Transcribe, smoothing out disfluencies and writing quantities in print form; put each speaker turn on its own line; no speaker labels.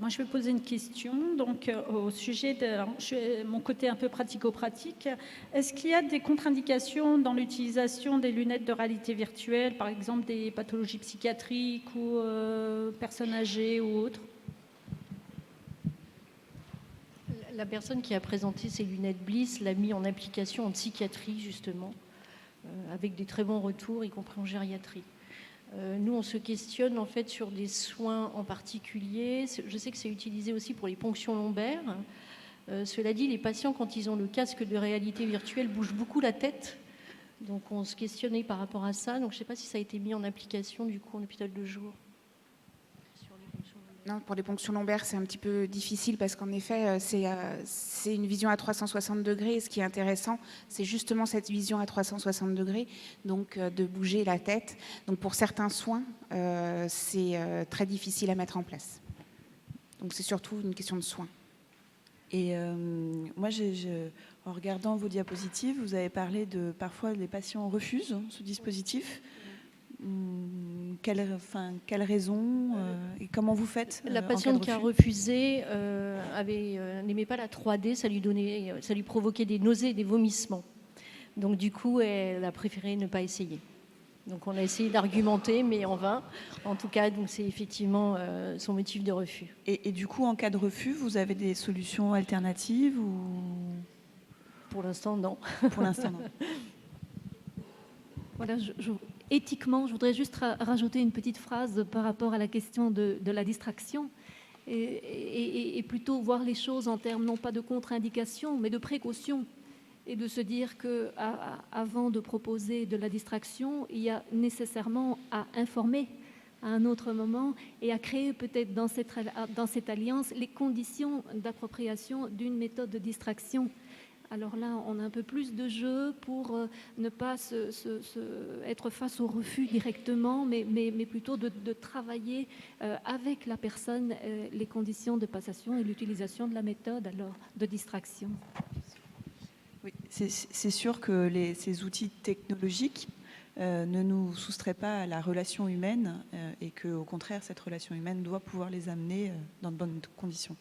moi, je vais poser une question donc, au sujet de mon côté un peu pratico-pratique. Est-ce qu'il y a des contre-indications dans l'utilisation des lunettes de réalité virtuelle, par exemple des pathologies psychiatriques ou personnes âgées ou autres?
La personne qui a présenté ces lunettes Bliss l'a mis en application en psychiatrie, justement, avec des très bons retours, y compris en gériatrie. Nous, on se questionne en fait sur des soins en particulier. Je sais que c'est utilisé aussi pour les ponctions lombaires. Cela dit, les patients, quand ils ont le casque de réalité virtuelle, bougent beaucoup la tête. Donc, on se questionnait par rapport à ça. Donc, je ne sais pas si ça a été mis en application, du coup, en hôpital de jour.
Non, pour les ponctions lombaires, c'est un petit peu difficile parce qu'en effet, c'est une vision à 360 degrés. Et ce qui est intéressant, c'est justement cette vision à 360 degrés, donc de bouger la tête. Donc pour certains soins, c'est très difficile à mettre en place. Donc c'est surtout une question de soins.
Et moi, en regardant vos diapositives, vous avez parlé de parfois les patients refusent ce dispositif. Quelle raison et comment vous faites
La patiente qui a refusé n'aimait pas la 3D, ça lui provoquait des nausées et des vomissements. Donc du coup, elle a préféré ne pas essayer. Donc on a essayé d'argumenter, mais en vain. En tout cas, donc c'est effectivement son motif de refus.
Et du coup, en cas de refus, vous avez des solutions alternatives ou...
Pour l'instant, non.
Pour l'instant, non.
Voilà, éthiquement, je voudrais juste rajouter une petite phrase par rapport à la question de la distraction et plutôt voir les choses en termes non pas de contre-indication, mais de précaution, et de se dire qu'avant de proposer de la distraction, il y a nécessairement à informer à un autre moment et à créer peut-être dans cette alliance les conditions d'appropriation d'une méthode de distraction. Alors là, on a un peu plus de jeu pour ne pas être face au refus directement, mais plutôt de travailler avec la personne les conditions de passation et l'utilisation de la méthode alors, de distraction.
Oui, c'est sûr que ces outils technologiques ne nous soustraient pas à la relation humaine et qu'au contraire, cette relation humaine doit pouvoir les amener dans de bonnes conditions.